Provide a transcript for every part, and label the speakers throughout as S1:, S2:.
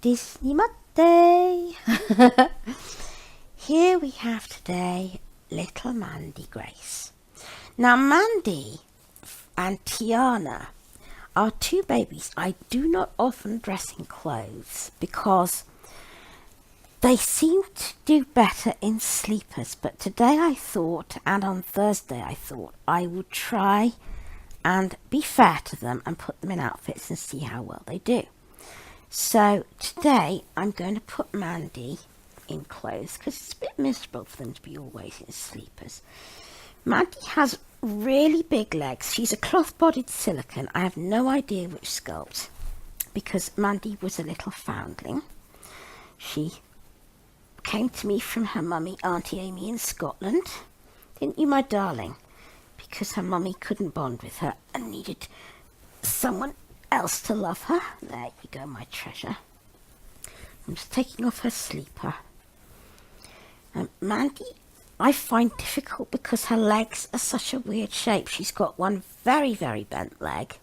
S1: Disney Monday. Here we have today little Mandy Grace. Now Mandy and Tiana are two babies I do not often dress in clothes because they seem to do better in sleepers, but today I thought, and on Thursday I thought, I would try and be fair to them and put them in outfits and see how well they do. So today I'm going to put Mandy in clothes because it's a bit miserable for them to be always in sleepers. Mandy has really big legs. She's a cloth-bodied silicone. I have no idea which sculpt because Mandy was a little foundling. She came to me from her mummy, Auntie Amy in Scotland. Didn't you, my darling? Because her mummy couldn't bond with her and needed someone else to love her. There you go, my treasure. I'm just taking off her sleeper. Mandy, I find difficult because her legs are such a weird shape. She's got one very, very bent leg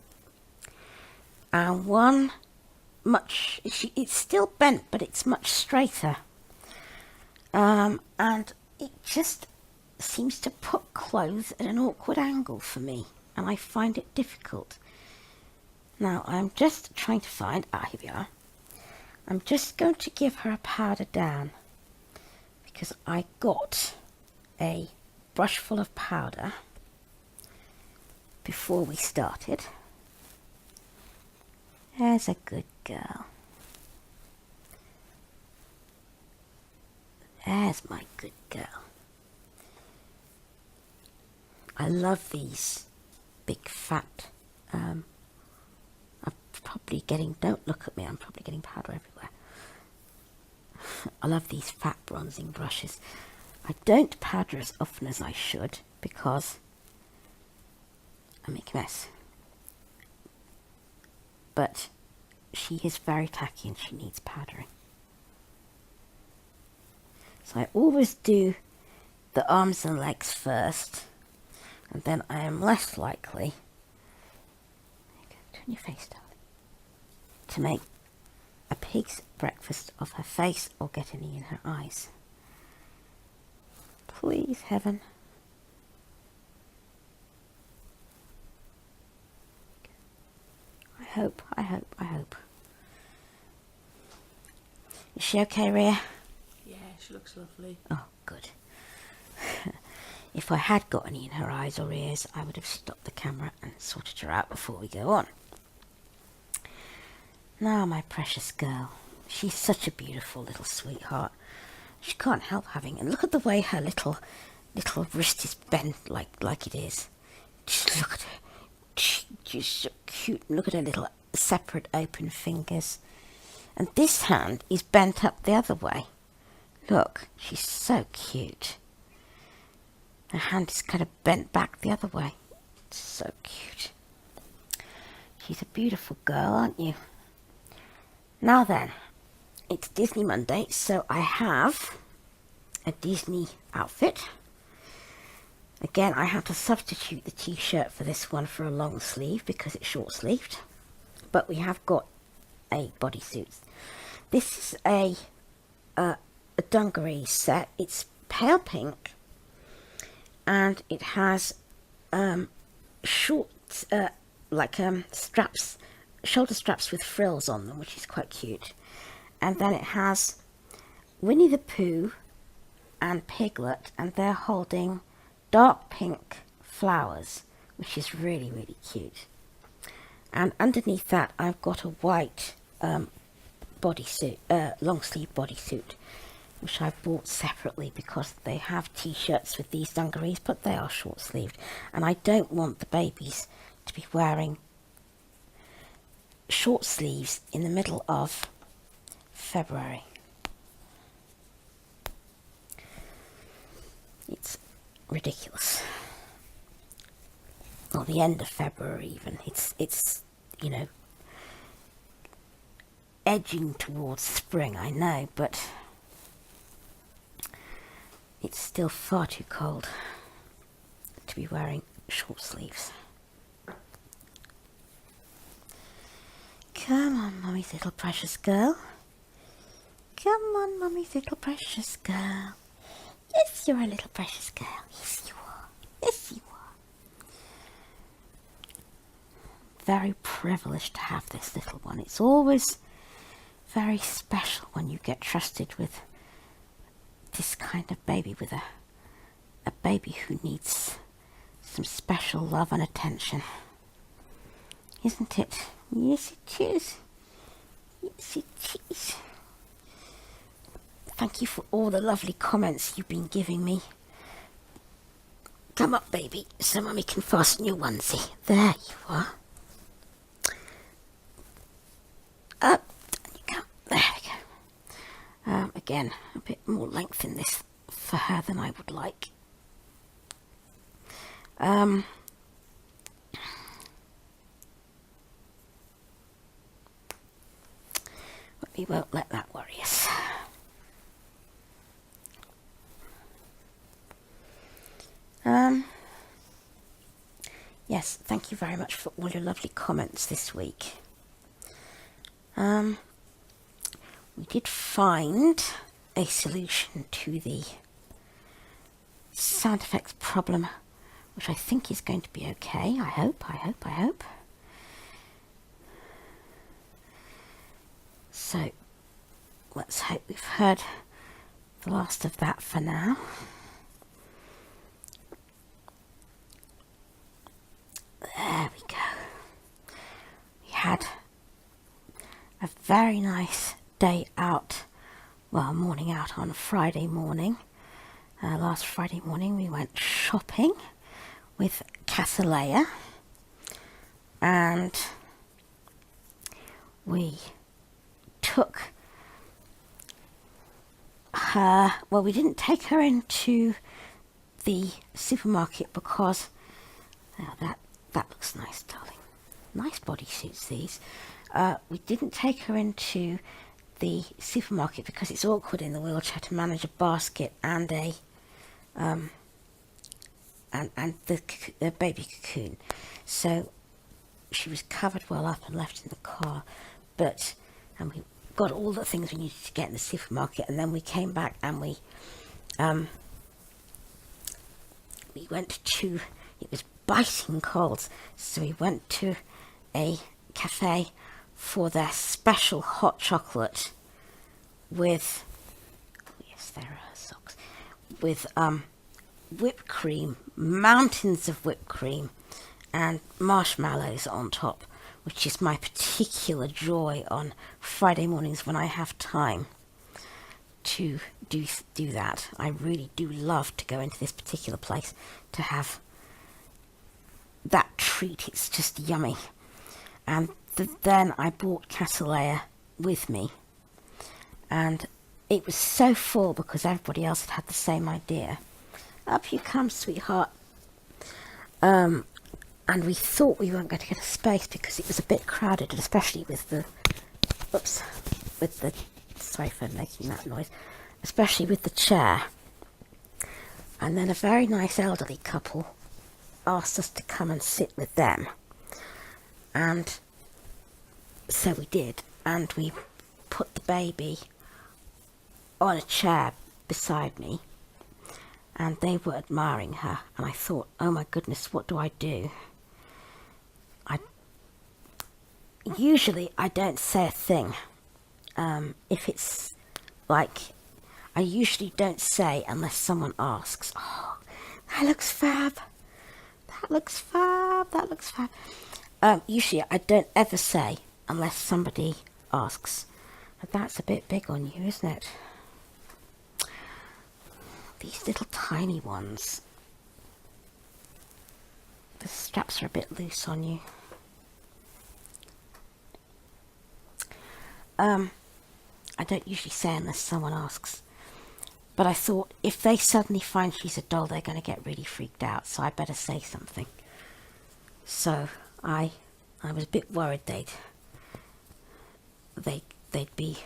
S1: and one it's still bent, but it's much straighter. And it just seems to put clothes at an awkward angle for me, and I find it difficult. Now I'm just trying to find, here we are. I'm just going to give her a powder down because I got a brush full of powder before we started. There's a good girl. There's my good girl. I love these big fat, I'm probably getting, don't look at me, I'm probably getting powder everywhere. I love these fat bronzing brushes. I don't powder as often as I should because I make a mess. But she is very tacky and she needs powdering. So I always do the arms and legs first, and then I am less likely, turn your face down, to make a pig's breakfast of her face or get any in her eyes. Please, heaven. I hope. Is she okay, Rhea?
S2: Yeah, she looks lovely.
S1: Oh, good. If I had got any in her eyes or ears, I would have stopped the camera and sorted her out before we go on. Now, my precious girl. She's such a beautiful little sweetheart. She can't help having, and look at the way her little wrist is bent like it is. Just look at her. She's so cute. Look at her little separate open fingers. And this hand is bent up the other way. Look, she's so cute. Her hand is kind of bent back the other way. It's so cute. She's a beautiful girl, aren't you? Now then, it's Disney Monday, so I have a Disney outfit. Again, I had to substitute the t-shirt for this one for a long sleeve because it's short-sleeved. But we have got a bodysuit. This is a dungaree set. It's pale pink and it has short straps, shoulder straps with frills on them, which is quite cute. And then it has Winnie the Pooh and Piglet, and they're holding dark pink flowers, which is really, really cute. And underneath that I've got a white bodysuit, long sleeve bodysuit, which I bought separately because they have t-shirts with these dungarees, but they are short sleeved, and I don't want the babies to be wearing short sleeves in the middle of February. It's ridiculous. Or the end of February even. It's you know, edging towards spring, I know, but it's still far too cold to be wearing short sleeves. Come on, Mummy's little precious girl. Come on, Mummy's little precious girl. Yes, you're a little precious girl. Yes, you are. Yes, you are. Very privileged to have this little one. It's always very special when you get trusted with this kind of baby, with a baby who needs some special love and attention. Isn't it? Yes, it is. Yes, it is. Thank you for all the lovely comments you've been giving me. Come up, baby, so Mummy can fasten your onesie. There you are. Up, you come. There we go. Again, a bit more length in this for her than I would like. We won't let that worry us. Yes, thank you very much for all your lovely comments this week. We did find a solution to the sound effects problem, which I think is going to be okay. I hope. So, let's hope we've heard the last of that for now. There we go. We had a very nice day out, well, morning out on Friday morning. Last Friday morning we went shopping with Socialise, and we took her, well, we didn't take her into the supermarket because that looks nice, darling. Nice bodysuits, these. We didn't take her into the supermarket because it's awkward in the wheelchair to manage a basket and a and the baby cocoon. So she was covered well up and left in the car, and we got all the things we needed to get in the supermarket, and then we came back and we went to, it was biting cold, so we went to a cafe for their special hot chocolate with, yes, there are her socks, with whipped cream, mountains of whipped cream, and marshmallows on top, which is my particular joy on Friday mornings when I have time to do that. I really do love to go into this particular place to have that treat. It's just yummy. And then I brought Socialise with me, and it was so full because everybody else had the same idea. Up you come, sweetheart. And we thought we weren't going to get a space because it was a bit crowded, especially with the, sorry for making that noise, especially with the chair. And then a very nice elderly couple asked us to come and sit with them. And so we did, and we put the baby on a chair beside me, and they were admiring her, and I thought, oh my goodness, what do I do? Usually I don't say a thing. If it's like, I usually don't say unless someone asks, oh, that looks fab, that looks fab, that looks fab. Usually I don't ever say unless somebody asks. But that's a bit big on you, isn't it? These little tiny ones. The straps are a bit loose on you. I don't usually say unless someone asks. But I thought if they suddenly find she's a doll, they're going to get really freaked out, so I better say something. So I was a bit worried they'd be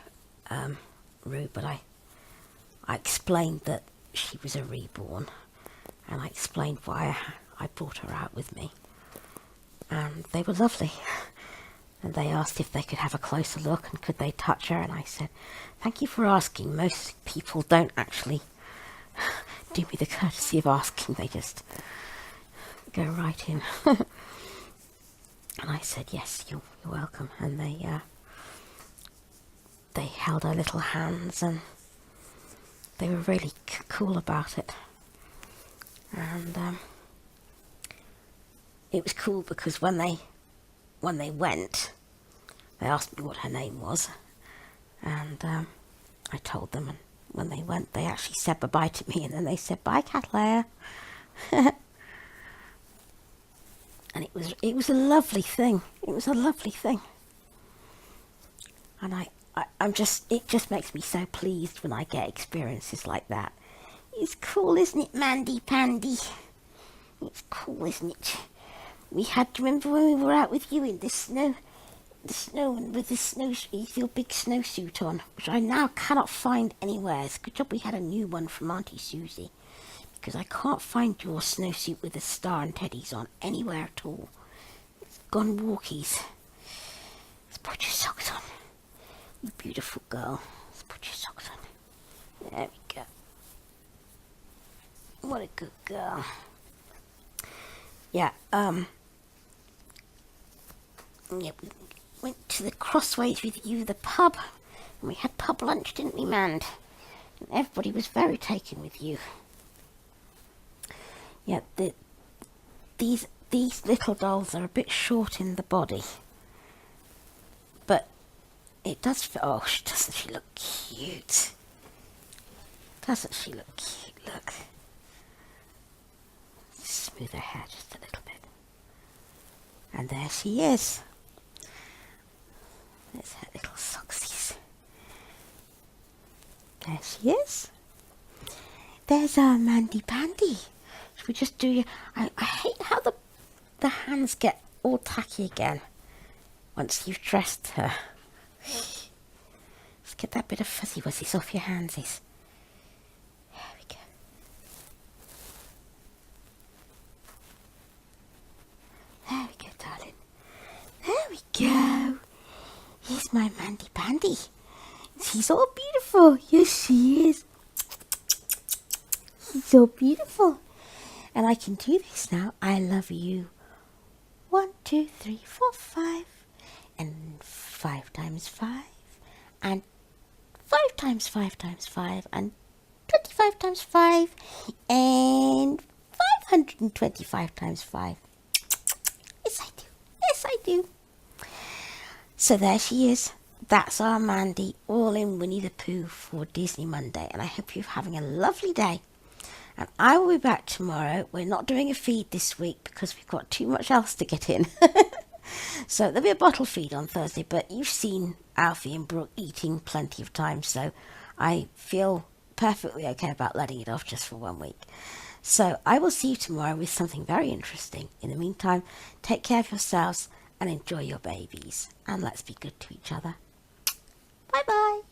S1: rude, but I explained that she was a reborn, and I explained why I brought her out with me, and they were lovely. And they asked if they could have a closer look and could they touch her, and I said, thank you for asking. Most people don't actually do me the courtesy of asking, they just go right in. And I said, yes, you're welcome. And they held her little hands, and they were really cool about it. And it was cool because when they went, they asked me what her name was, and I told them, and when they went, they actually said bye-bye to me, and then they said, bye, Catalea. And it was a lovely thing. It was a lovely thing. And it just makes me so pleased when I get experiences like that. It's cool, isn't it, Mandy Pandy? It's cool, isn't it? We had to remember when we were out with you in the snow and with your big snowsuit on, which I now cannot find anywhere. It's a good job we had a new one from Auntie Susie, because I can't find your snowsuit with a star and teddies on anywhere at all. It's gone walkies. Let's put your socks on. You beautiful girl. Let's put your socks on. There we go. What a good girl. Yeah, we went to the Crossways with you, the pub, and we had pub lunch, didn't we, Mand? And everybody was very taken with you. Yeah, these little dolls are a bit short in the body, but it does fit. Oh, doesn't she look cute? Doesn't she look cute? Look. Smooth her hair just a little bit. And there she is. There's her little socksies. There she is. There's our Mandy Pandy. Should we just do I hate how the hands get all tacky again once you've dressed her. Let's get that bit of fuzzy wuzzies off your handsies. There we go. There we go, darling. There we go. Here's my Mandy Pandy. She's all beautiful. Yes, she is. She's so beautiful. And I can do this now. I love you. 1, 2, 3, 4, 5. And 5 times 5. And 5 times 5 times 5. And 25 times 5. And 525 times 5. Yes, I do. Yes, I do. So there she is. That's our Mandy, all in Winnie the Pooh for Disney Monday. And I hope you're having a lovely day. And I will be back tomorrow. We're not doing a feed this week because we've got too much else to get in. So there'll be a bottle feed on Thursday. But you've seen Alfie and Brooke eating plenty of times. So I feel perfectly okay about letting it off just for 1 week. So I will see you tomorrow with something very interesting. In the meantime, take care of yourselves and enjoy your babies. And let's be good to each other. Bye-bye.